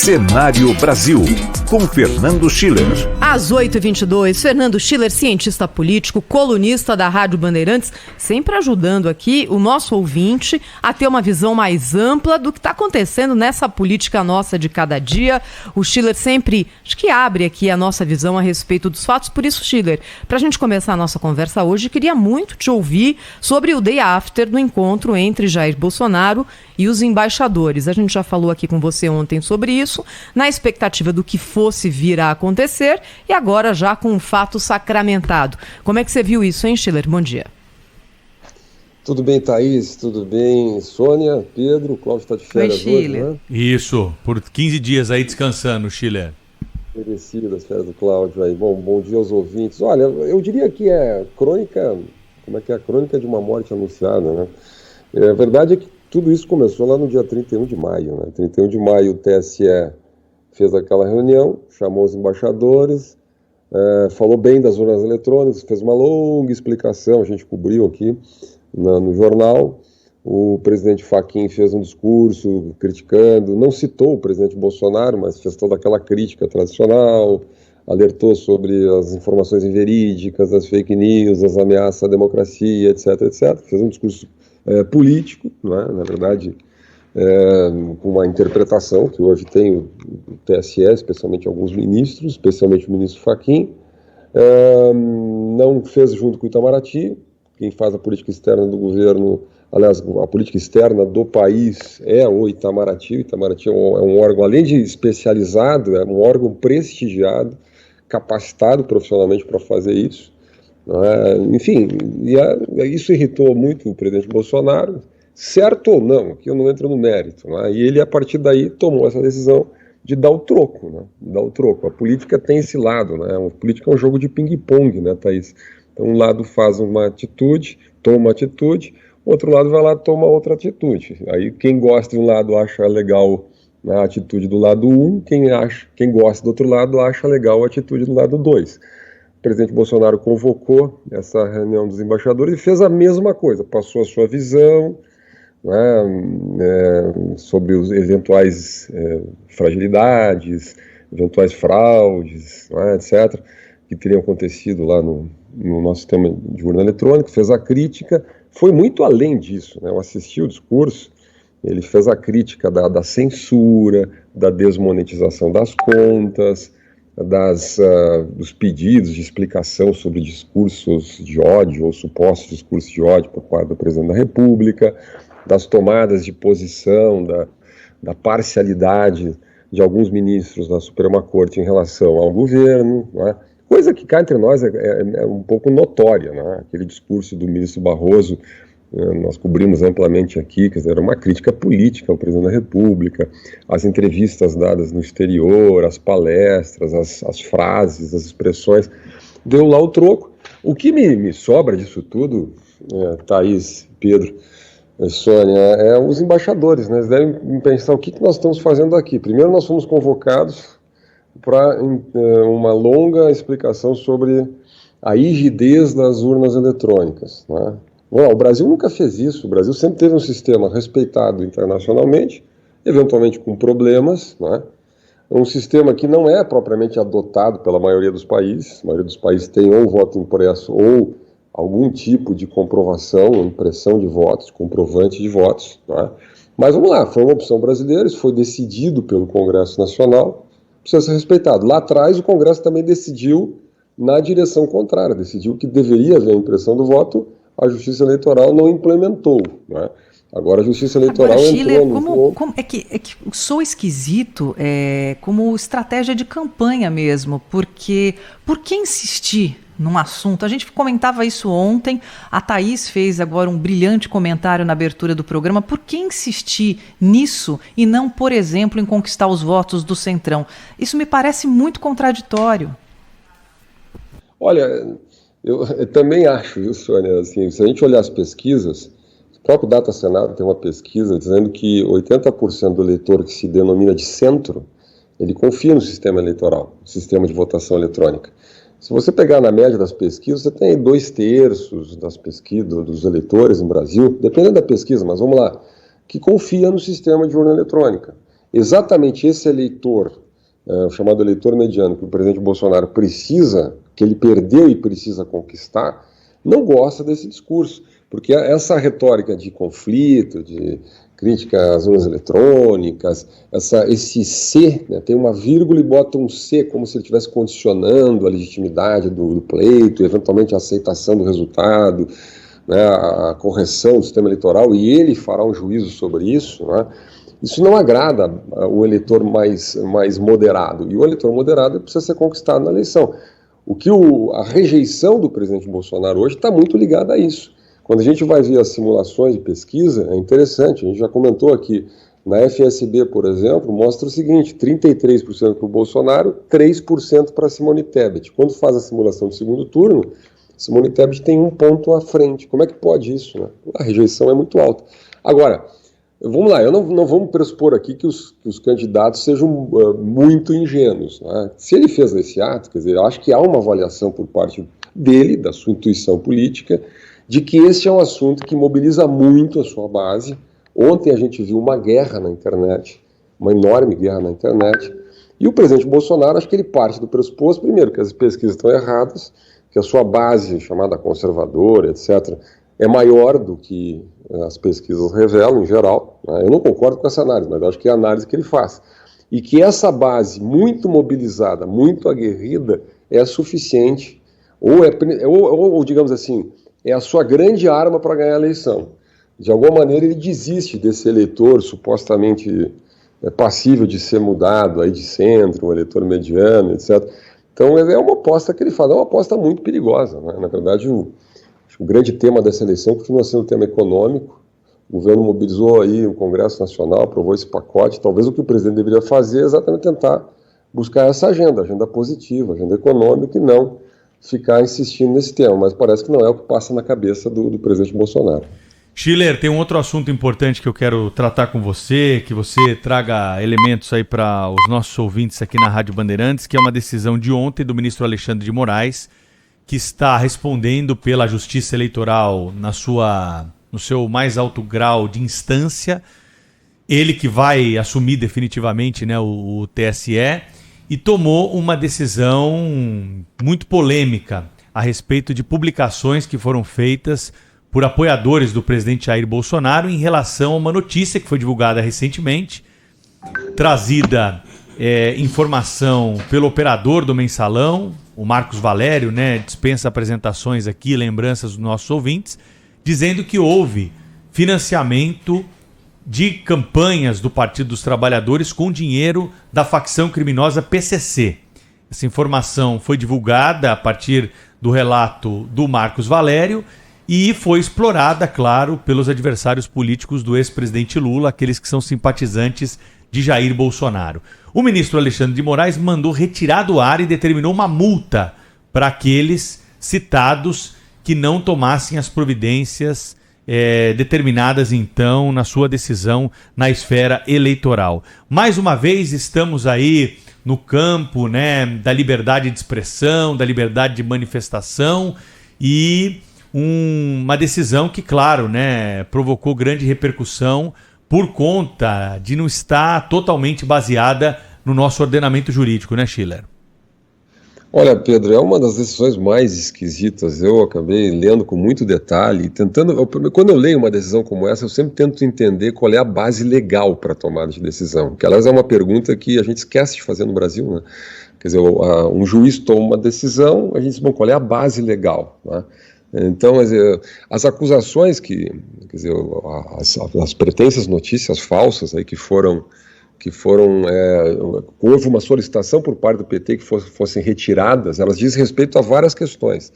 Cenário Brasil, com Fernando Schiller. Às 8h22, Fernando Schiller, cientista político, colunista da Rádio Bandeirantes, sempre ajudando aqui o nosso ouvinte a ter uma visão mais ampla do que está acontecendo nessa política nossa de cada dia. O Schiller sempre, acho que abre aqui a nossa visão a respeito dos fatos. Por isso, Schiller, para a gente começar a nossa conversa hoje, queria muito te ouvir sobre o day after do encontro entre Jair Bolsonaro e os embaixadores. A gente já falou aqui com você ontem sobre isso, na expectativa do que fosse vir a acontecer e agora já com um fato sacramentado. Como é que você viu isso, hein, Schiller? Bom dia. Tudo bem, Thaís? Tudo bem, Sônia, Pedro? O Cláudio está de férias hoje, né? Isso, por 15 dias aí descansando, Schiller. Merecidas férias do Cláudio aí. Bom dia aos ouvintes. Olha, eu diria que é crônica, a crônica de uma morte anunciada, né? A verdade é que tudo isso começou lá no dia 31 de maio, né? 31 de maio o TSE fez aquela reunião, chamou os embaixadores, falou bem das urnas eletrônicas, fez uma longa explicação, a gente cobriu aqui no jornal. O presidente Fachin fez um discurso criticando, não citou o presidente Bolsonaro, mas fez toda aquela crítica tradicional, alertou sobre as informações inverídicas, as fake news, as ameaças à democracia, etc, etc. Fez um discurso político, não é? Na verdade, com uma interpretação que hoje tem o TSE, especialmente alguns ministros, especialmente o ministro Fachin. Não fez junto com o Itamaraty. Quem faz a política externa do governo, aliás, a política externa do país é o Itamaraty. O Itamaraty é um órgão, além de especializado, é um órgão prestigiado, capacitado profissionalmente para fazer isso. Enfim, isso irritou muito o presidente Bolsonaro, certo ou não, que eu não entro no mérito, né? E ele, a partir daí, tomou essa decisão de dar o troco, né? Dar o troco. A política tem esse lado, né? A política é um jogo de ping-pong, né, Thaís? Então, um lado faz uma atitude, toma uma atitude, o outro lado vai lá e toma outra atitude. Aí, quem gosta de um lado acha legal a atitude do lado 1, quem gosta do outro lado acha legal a atitude do lado 2. O presidente Bolsonaro convocou essa reunião dos embaixadores e fez a mesma coisa, passou a sua visão, sobre os eventuais fragilidades, eventuais fraudes, etc., que teriam acontecido lá no nosso sistema de urna eletrônica, fez a crítica, foi muito além disso, né? Eu assisti o discurso, ele fez a crítica da censura, da desmonetização das contas, dos pedidos de explicação sobre discursos de ódio ou supostos discursos de ódio por parte do presidente da República, das tomadas de posição, da parcialidade de alguns ministros da Suprema Corte em relação ao governo, né? Coisa que cá entre nós é um pouco notória, né? Aquele discurso do ministro Barroso, nós cobrimos amplamente aqui, quer dizer, era uma crítica política ao presidente da República, as entrevistas dadas no exterior, as palestras, as frases, as expressões, deu lá o troco. O que me sobra disso tudo, Thaís, Pedro, Sônia, é os embaixadores, né? Eles devem pensar o que nós estamos fazendo aqui. Primeiro nós fomos convocados para uma longa explicação sobre a rigidez das urnas eletrônicas, né? Bom, o Brasil nunca fez isso. O Brasil sempre teve um sistema respeitado internacionalmente, eventualmente com problemas, né? Um sistema que não é propriamente adotado pela maioria dos países. A maioria dos países tem ou voto impresso ou algum tipo de comprovação, impressão de votos, comprovante de votos, né? Mas vamos lá, foi uma opção brasileira, isso foi decidido pelo Congresso Nacional, precisa ser respeitado. Lá atrás o Congresso também decidiu na direção contrária, decidiu que deveria haver a impressão do voto, a Justiça Eleitoral não implementou, né? Agora a Justiça Eleitoral entrou no... É que sou esquisito como estratégia de campanha mesmo, porque por que insistir num assunto? A gente comentava isso ontem, a Thaís fez agora um brilhante comentário na abertura do programa. Por que insistir nisso e não, por exemplo, em conquistar os votos do Centrão? Isso me parece muito contraditório. Olha, eu também acho, viu, Sônia, assim, se a gente olhar as pesquisas, o próprio Data Senado tem uma pesquisa dizendo que 80% do eleitor que se denomina de centro, ele confia no sistema eleitoral, no sistema de votação eletrônica. Se você pegar na média das pesquisas, você tem 2/3 das pesquisas dos eleitores no Brasil, dependendo da pesquisa, mas vamos lá, que confia no sistema de urna eletrônica. exatamente esse eleitor, o chamado eleitor mediano, que o presidente Bolsonaro precisa, que ele perdeu e precisa conquistar, não gosta desse discurso, porque essa retórica de conflito, de crítica às urnas eletrônicas, esse C, né, tem uma vírgula e bota um C, como se ele estivesse condicionando a legitimidade do pleito, eventualmente a aceitação do resultado, né, a correção do sistema eleitoral, e ele fará um juízo sobre isso, né? Isso não agrada o eleitor mais moderado, e o eleitor moderado precisa ser conquistado na eleição. A rejeição do presidente Bolsonaro hoje está muito ligada a isso. Quando a gente vai ver as simulações de pesquisa, é interessante, a gente já comentou aqui, na FSB, por exemplo, mostra o seguinte, 33% para o Bolsonaro, 3% para Simone Tebet. Quando faz a simulação do segundo turno, Simone Tebet tem 1 ponto à frente. Como é que pode isso, né? A rejeição é muito alta. Agora, vamos lá, não vamos pressupor aqui que os candidatos sejam muito ingênuos, né? Se ele fez esse ato, quer dizer, eu acho que há uma avaliação por parte dele, da sua intuição política, de que esse é um assunto que mobiliza muito a sua base. Ontem a gente viu uma guerra na internet, uma enorme guerra na internet, e o presidente Bolsonaro, acho que ele parte do pressuposto, primeiro, que as pesquisas estão erradas, que a sua base, chamada conservadora, etc., é maior do que as pesquisas revelam, em geral, né? Eu não concordo com essa análise, mas acho que é a análise que ele faz. E que essa base mobilizada, muito aguerrida, é suficiente, ou digamos assim, é a sua grande arma para ganhar a eleição. De alguma maneira ele desiste desse eleitor supostamente passível de ser mudado, aí de centro, um eleitor mediano, etc. Então é uma aposta que ele faz, é uma aposta muito perigosa, né? Na verdade, o grande tema dessa eleição continua sendo o tema econômico. O governo mobilizou aí o Congresso Nacional, aprovou esse pacote. Talvez o que o presidente deveria fazer é exatamente tentar buscar essa agenda positiva, agenda econômica, e não ficar insistindo nesse tema, mas parece que não é o que passa na cabeça do presidente Bolsonaro. Schiller, tem um outro assunto importante que eu quero tratar com você, que você traga elementos aí para os nossos ouvintes aqui na Rádio Bandeirantes, que é uma decisão de ontem do ministro Alexandre de Moraes, que está respondendo pela Justiça Eleitoral no seu mais alto grau de instância, ele que vai assumir definitivamente, né, o TSE, e tomou uma decisão muito polêmica a respeito de publicações que foram feitas por apoiadores do presidente Jair Bolsonaro em relação a uma notícia que foi divulgada recentemente, trazida informação pelo operador do Mensalão, o Marcos Valério, né, dispensa apresentações aqui, lembranças dos nossos ouvintes, dizendo que houve financiamento de campanhas do Partido dos Trabalhadores com dinheiro da facção criminosa PCC. Essa informação foi divulgada a partir do relato do Marcos Valério e foi explorada, claro, pelos adversários políticos do ex-presidente Lula, aqueles que são simpatizantes de Jair Bolsonaro. O ministro Alexandre de Moraes mandou retirar do ar e determinou uma multa para aqueles citados que não tomassem as providências determinadas, então, na sua decisão na esfera eleitoral. Mais uma vez, estamos aí no campo, né, da liberdade de expressão, da liberdade de manifestação e uma decisão que, claro, né, provocou grande repercussão por conta de não estar totalmente baseada no nosso ordenamento jurídico, né, Schiller? Olha, Pedro, é uma das decisões mais esquisitas. Eu acabei lendo com muito detalhe, quando eu leio uma decisão como essa, eu sempre tento entender qual é a base legal para a tomada de decisão, que aliás é uma pergunta que a gente esquece de fazer no Brasil, né? Quer dizer, um juiz toma uma decisão, a gente diz, bom, qual é a base legal, né? Então, as acusações as pretensas notícias falsas aí que foram houve uma solicitação por parte do PT que fossem retiradas, elas dizem respeito a várias questões.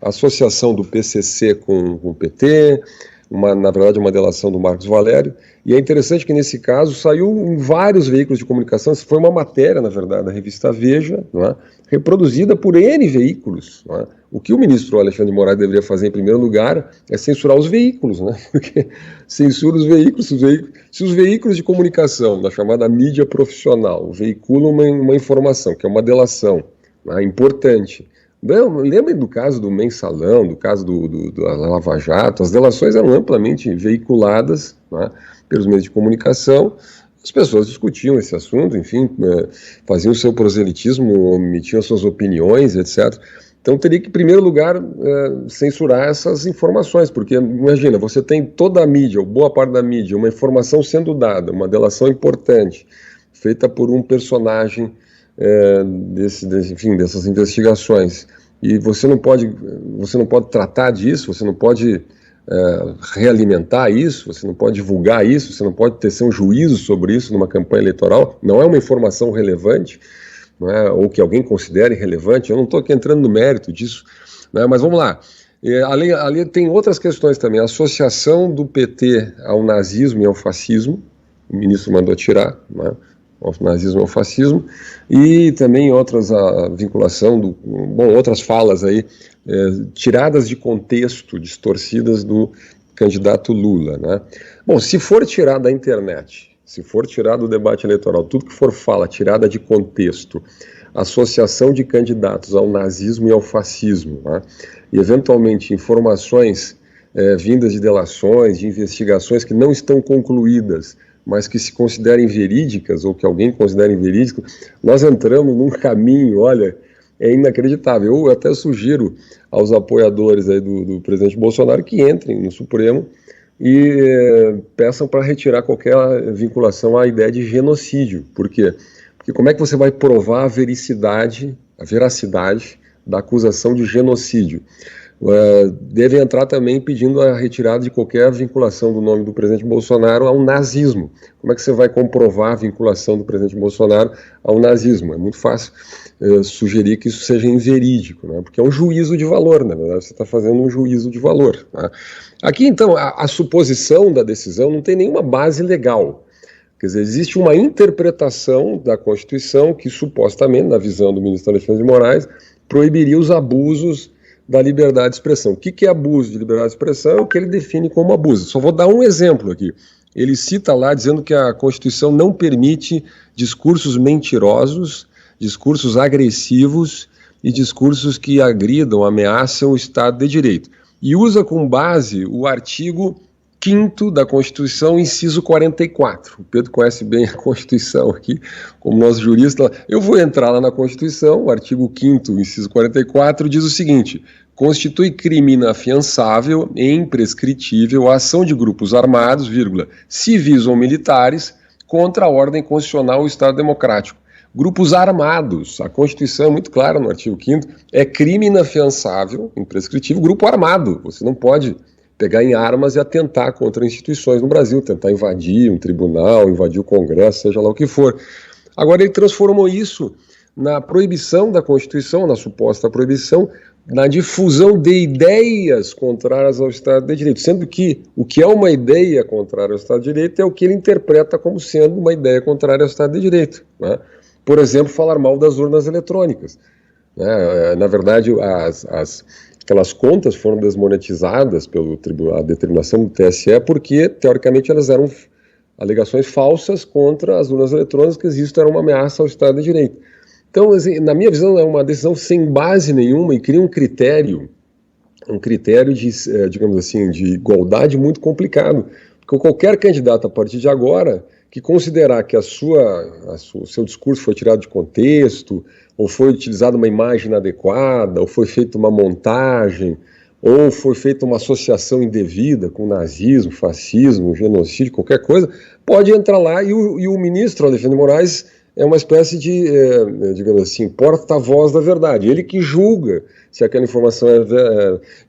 A associação do PCC com o PT, na verdade uma delação do Marcos Valério, e é interessante que nesse caso saiu em vários veículos de comunicação, isso foi uma matéria, na verdade, da revista Veja, não é? Reproduzida por N veículos, não é? O que o ministro Alexandre de Moraes deveria fazer em primeiro lugar é censurar os veículos, né? Porque censura os veículos, se os veículos de comunicação, da chamada mídia profissional, veiculam uma informação, que é uma delação, né, importante. Lembrem do caso do Mensalão, do caso da Lava Jato, as delações eram amplamente veiculadas, né, pelos meios de comunicação, as pessoas discutiam esse assunto, enfim, faziam o seu proselitismo, emitiam suas opiniões, etc. Então teria que, em primeiro lugar, censurar essas informações, porque, imagina, você tem toda a mídia, ou boa parte da mídia, uma informação sendo dada, uma delação importante, feita por um personagem dessas investigações, e você não pode tratar disso, você não pode realimentar isso, você não pode divulgar isso, você não pode tecer um juízo sobre isso numa campanha eleitoral, não é uma informação relevante, não é, ou que alguém considere relevante. Eu não estou aqui entrando no mérito disso, né, mas vamos lá. Ali tem outras questões também, a associação do PT ao nazismo e ao fascismo, o ministro mandou tirar, né, ao nazismo e ao fascismo, e também outras, a vinculação, outras falas aí, tiradas de contexto, distorcidas do candidato Lula, né? Bom, se for tirar da internet, se for tirar do debate eleitoral, tudo que for fala tirada de contexto, associação de candidatos ao nazismo e ao fascismo, né? E eventualmente informações vindas de delações, de investigações que não estão concluídas, mas que se considerem verídicas, ou que alguém considere verídico, nós entramos num caminho, olha, é inacreditável. Eu até sugiro aos apoiadores aí do presidente Bolsonaro que entrem no Supremo e peçam para retirar qualquer vinculação à ideia de genocídio. Por quê? Porque como é que você vai provar a veracidade da acusação de genocídio? Deve entrar também pedindo a retirada de qualquer vinculação do nome do presidente Bolsonaro ao nazismo. Como é que você vai comprovar a vinculação do presidente Bolsonaro ao nazismo? É muito fácil sugerir que isso seja inverídico, né? Porque é um juízo de valor, na verdade você está fazendo um juízo de valor, né? Aqui, então, a suposição da decisão não tem nenhuma base legal. Quer dizer, existe uma interpretação da Constituição que, supostamente, na visão do ministro Alexandre de Moraes, proibiria os abusos da liberdade de expressão. O que é abuso de liberdade de expressão? É o que ele define como abuso. Só vou dar um exemplo aqui. Ele cita lá dizendo que a Constituição não permite discursos mentirosos, discursos agressivos e discursos que agridam, ameaçam o Estado de Direito. E usa como base o artigo 5º da Constituição, inciso 44. O Pedro conhece bem a Constituição aqui, como nosso jurista. Eu vou entrar lá na Constituição, o artigo 5º, inciso 44, diz o seguinte: constitui crime inafiançável e imprescritível a ação de grupos armados, civis ou militares, contra a ordem constitucional ou Estado democrático. Grupos armados, a Constituição é muito clara no artigo 5º, é crime inafiançável, imprescritível, grupo armado. Você não pode pegar em armas e atentar contra instituições no Brasil, tentar invadir um tribunal, invadir o Congresso, seja lá o que for. Agora ele transformou isso na proibição da Constituição, na suposta proibição, na difusão de ideias contrárias ao Estado de Direito, sendo que o que é uma ideia contrária ao Estado de Direito é o que ele interpreta como sendo uma ideia contrária ao Estado de Direito, né? Por exemplo, falar mal das urnas eletrônicas, né? Na verdade, aquelas contas foram desmonetizadas pela determinação do TSE porque, teoricamente, elas eram alegações falsas contra as urnas eletrônicas e isso era uma ameaça ao Estado de Direito. Então, assim, na minha visão, é uma decisão sem base nenhuma e cria um critério de, digamos assim, de igualdade muito complicado. Porque qualquer candidato, a partir de agora, que considerar que o seu discurso foi tirado de contexto, ou foi utilizada uma imagem inadequada, ou foi feita uma montagem, ou foi feita uma associação indevida com nazismo, fascismo, genocídio, qualquer coisa, pode entrar lá e o ministro Alexandre de Moraes é uma espécie de, digamos assim, porta-voz da verdade. Ele que julga se aquela informação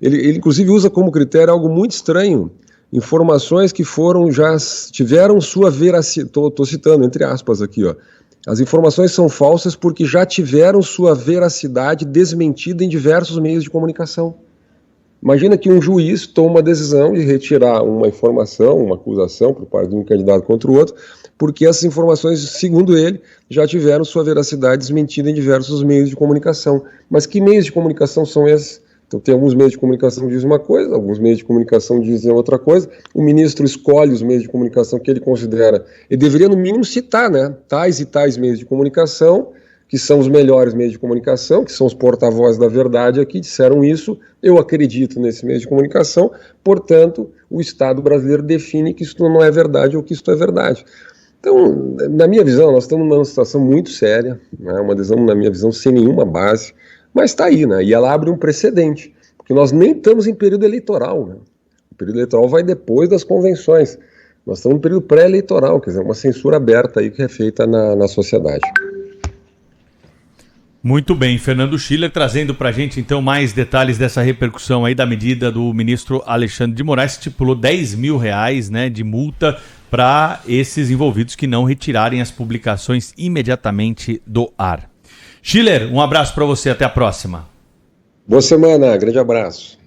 ele inclusive usa como critério algo muito estranho, informações que tiveram sua veracidade, estou citando entre aspas aqui, ó. As informações são falsas porque já tiveram sua veracidade desmentida em diversos meios de comunicação. Imagina que um juiz toma uma decisão de retirar uma informação, uma acusação por parte de um candidato contra o outro, porque essas informações, segundo ele, já tiveram sua veracidade desmentida em diversos meios de comunicação. Mas que meios de comunicação são esses? Então tem alguns meios de comunicação que dizem uma coisa, alguns meios de comunicação dizem outra coisa, o ministro escolhe os meios de comunicação que ele considera, ele deveria no mínimo citar, né, tais e tais meios de comunicação, que são os melhores meios de comunicação, que são os porta-vozes da verdade aqui, disseram isso, eu acredito nesse meio de comunicação, portanto, o Estado brasileiro define que isso não é verdade ou que isso é verdade. Então, na minha visão, nós estamos numa situação muito séria, né, uma decisão, na minha visão, sem nenhuma base, mas está aí, né, e ela abre um precedente, porque nós nem estamos em período eleitoral, né, o período eleitoral vai depois das convenções, nós estamos em período pré-eleitoral, quer dizer, uma censura aberta aí que é feita na sociedade. Muito bem, Fernando Schiller trazendo para a gente então mais detalhes dessa repercussão aí da medida do ministro Alexandre de Moraes, que estipulou R$10 mil, né, de multa para esses envolvidos que não retirarem as publicações imediatamente do ar. Schiller, um abraço para você, até a próxima. Boa semana, grande abraço.